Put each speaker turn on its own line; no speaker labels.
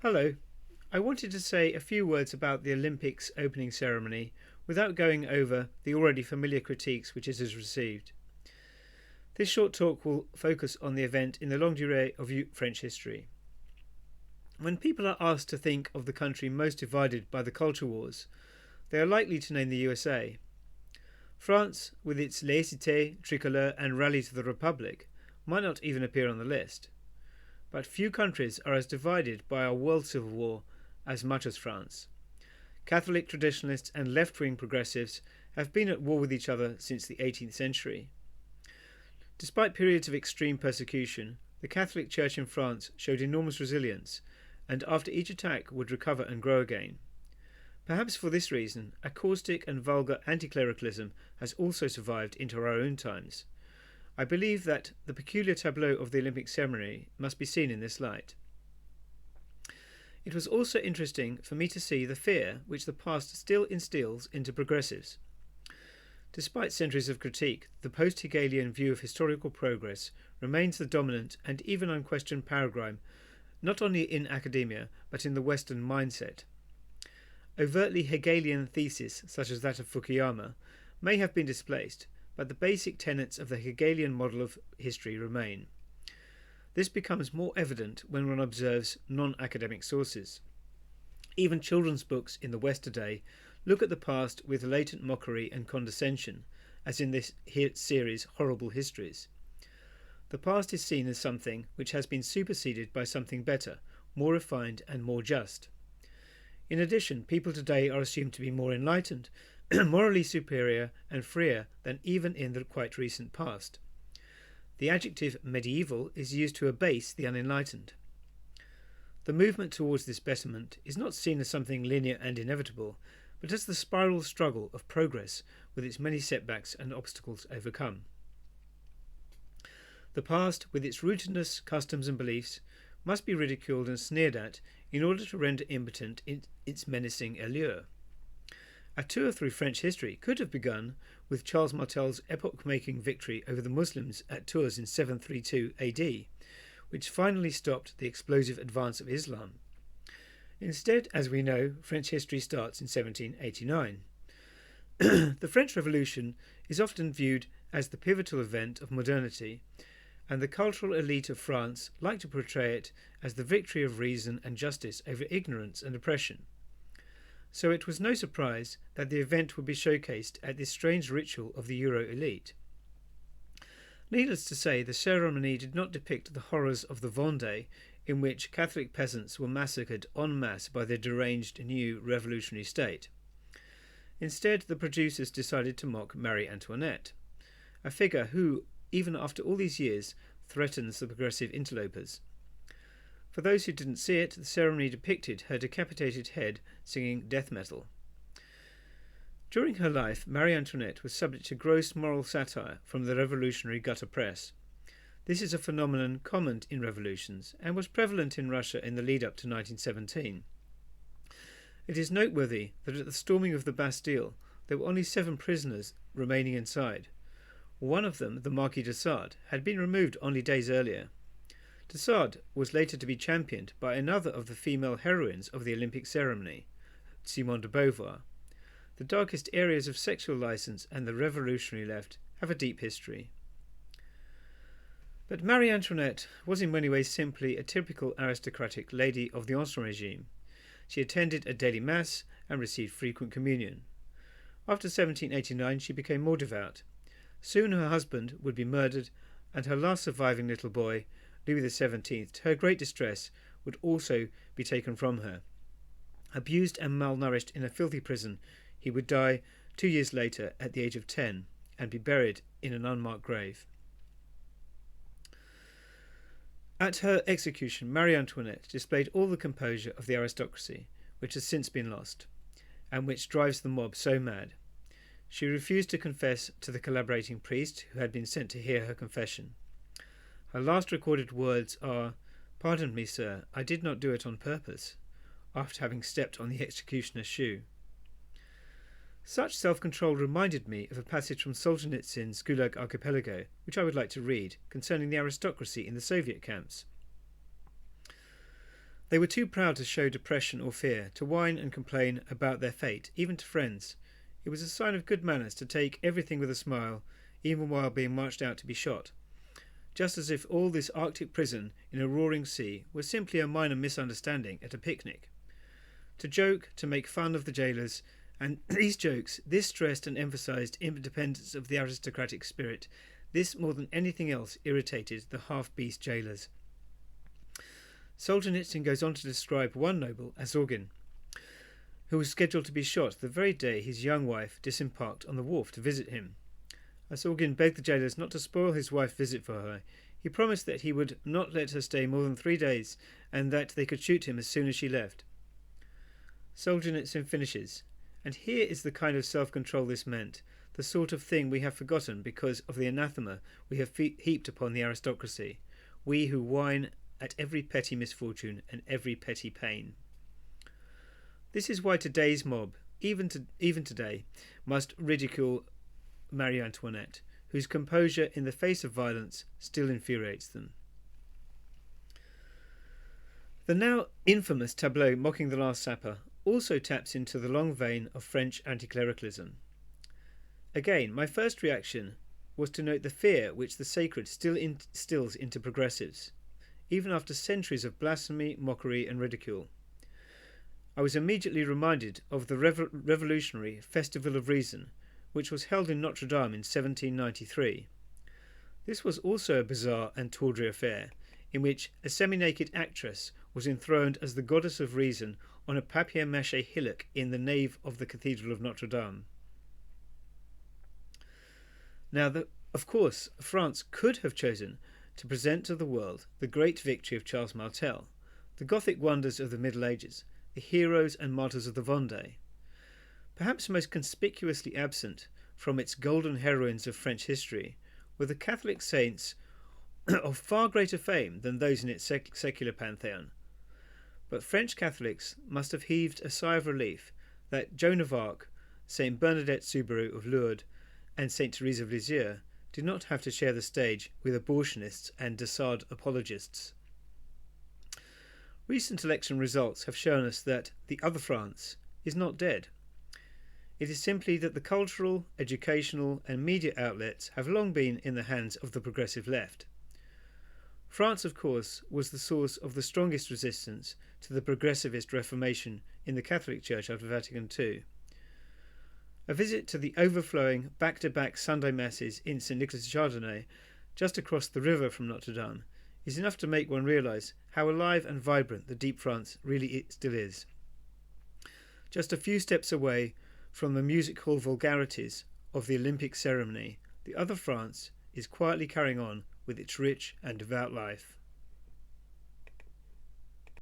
Hello. I wanted to say a few words about the Olympics opening ceremony without going over the already familiar critiques which it has received. This short talk will focus on the event in the longue durée of French history. When people are asked to think of the country most divided by the culture wars, they are likely to name the USA. France, with its laïcité, tricolore and rally to the Republic, might not even appear on the list. But few countries are as divided by our world civil war as much as France. Catholic traditionalists and left-wing progressives have been at war with each other since the 18th century. Despite periods of extreme persecution, the Catholic Church in France showed enormous resilience, and after each attack would recover and grow again. Perhaps for this reason, a caustic and vulgar anti-clericalism has also survived into our own times. I believe that the peculiar tableau of the Olympic ceremony must be seen in this light. It was also interesting for me to see the fear which the past still instills into progressives. Despite centuries of critique, the post-Hegelian view of historical progress remains the dominant and even unquestioned paradigm, not only in academia but in the Western mindset. Overtly Hegelian theses, such as that of Fukuyama, may have been displaced, but the basic tenets of the Hegelian model of history remain. This becomes more evident when one observes non-academic sources. Even children's books in the West today look at the past with latent mockery and condescension, as in this series Horrible Histories. The past is seen as something which has been superseded by something better, more refined and more just. In addition, people today are assumed to be more enlightened, morally superior and freer than even in the quite recent past. The adjective medieval is used to abase the unenlightened. The movement towards this betterment is not seen as something linear and inevitable, but as the spiral struggle of progress with its many setbacks and obstacles overcome. The past, with its rootedness, customs and beliefs, must be ridiculed and sneered at in order to render impotent its menacing allure. A tour through French history could have begun with Charles Martel's epoch-making victory over the Muslims at Tours in 732 AD, which finally stopped the explosive advance of Islam. Instead, as we know, French history starts in 1789. The French Revolution is often viewed as the pivotal event of modernity, and the cultural elite of France like to portray it as the victory of reason and justice over ignorance and oppression. So it was no surprise that the event would be showcased at this strange ritual of the Euro elite. Needless to say, the ceremony did not depict the horrors of the Vendée, in which Catholic peasants were massacred en masse by the deranged new revolutionary state. Instead, the producers decided to mock Marie Antoinette, a figure who, even after all these years, threatens the progressive interlopers. For those who didn't see it, the ceremony depicted her decapitated head singing death metal. During her life, Marie Antoinette was subject to gross moral satire from the revolutionary gutter press. This is a phenomenon common in revolutions and was prevalent in Russia in the lead-up to 1917. It is noteworthy that at the storming of the Bastille, there were only 7 prisoners remaining inside. One of them, the Marquis de Sade, had been removed only days earlier. De Sade was later to be championed by another of the female heroines of the Olympic ceremony, Simone de Beauvoir. The darkest areas of sexual license and the revolutionary left have a deep history. But Marie Antoinette was in many ways simply a typical aristocratic lady of the Ancien Regime. She attended a daily mass and received frequent communion. After 1789 she became more devout. Soon her husband would be murdered, and her last surviving little boy, Louis XVII, to her great distress, would also be taken from her. Abused and malnourished in a filthy prison, he would die 2 years later at the age of 10 and be buried in an unmarked grave. At her execution, Marie Antoinette displayed all the composure of the aristocracy, which has since been lost, and which drives the mob so mad. She refused to confess to the collaborating priest who had been sent to hear her confession. Her last recorded words are, "Pardon me, sir, I did not do it on purpose," after having stepped on the executioner's shoe. Such self-control reminded me of a passage from Solzhenitsyn's Gulag Archipelago, which I would like to read, concerning the aristocracy in the Soviet camps. They were too proud to show depression or fear, to whine and complain about their fate, even to friends. It was a sign of good manners to take everything with a smile, even while being marched out to be shot. Just as if all this Arctic prison in a roaring sea was simply a minor misunderstanding at a picnic. To joke, to make fun of the jailers, and these jokes, this stressed and emphasised independence of the aristocratic spirit. This, more than anything else, irritated the half-beast jailers. Solzhenitsyn goes on to describe one noble, Azorgin, who was scheduled to be shot the very day his young wife disembarked on the wharf to visit him. Azorgin begged the jailers not to spoil his wife's visit for her. He promised that he would not let her stay more than 3 days, and that they could shoot him as soon as she left. Solzhenitsyn finishes, and here is the kind of self-control this meant, the sort of thing we have forgotten because of the anathema we have heaped upon the aristocracy, we who whine at every petty misfortune and every petty pain. This is why today's mob, even today, must ridicule Marie Antoinette, whose composure in the face of violence still infuriates them. The now infamous tableau mocking the Last Supper also taps into the long vein of French anti-clericalism. Again, my first reaction was to note the fear which the sacred still instills into progressives, even after centuries of blasphemy, mockery and ridicule. I was immediately reminded of the revolutionary Festival of Reason, which was held in Notre Dame in 1793. This was also a bizarre and tawdry affair, in which a semi-naked actress was enthroned as the goddess of reason on a papier-mâché hillock in the nave of the Cathedral of Notre Dame. Now, of course, France could have chosen to present to the world the great victory of Charles Martel, the Gothic wonders of the Middle Ages, the heroes and martyrs of the Vendée. Perhaps most conspicuously absent from its golden heroines of French history were the Catholic saints of far greater fame than those in its secular pantheon. But French Catholics must have heaved a sigh of relief that Joan of Arc, Saint Bernadette Soubirous of Lourdes, and Saint Therese of Lisieux did not have to share the stage with abortionists and de Sade apologists. Recent election results have shown us that the other France is not dead. It is simply that the cultural, educational and media outlets have long been in the hands of the progressive left. France, of course, was the source of the strongest resistance to the progressivist Reformation in the Catholic Church after Vatican II. A visit to the overflowing back-to-back Sunday Masses in St. Nicholas Chardonnay, just across the river from Notre Dame, is enough to make one realise how alive and vibrant the deep France really still is. Just a few steps away from the music hall vulgarities of the Olympic ceremony, the other France is quietly carrying on with its rich and devout life.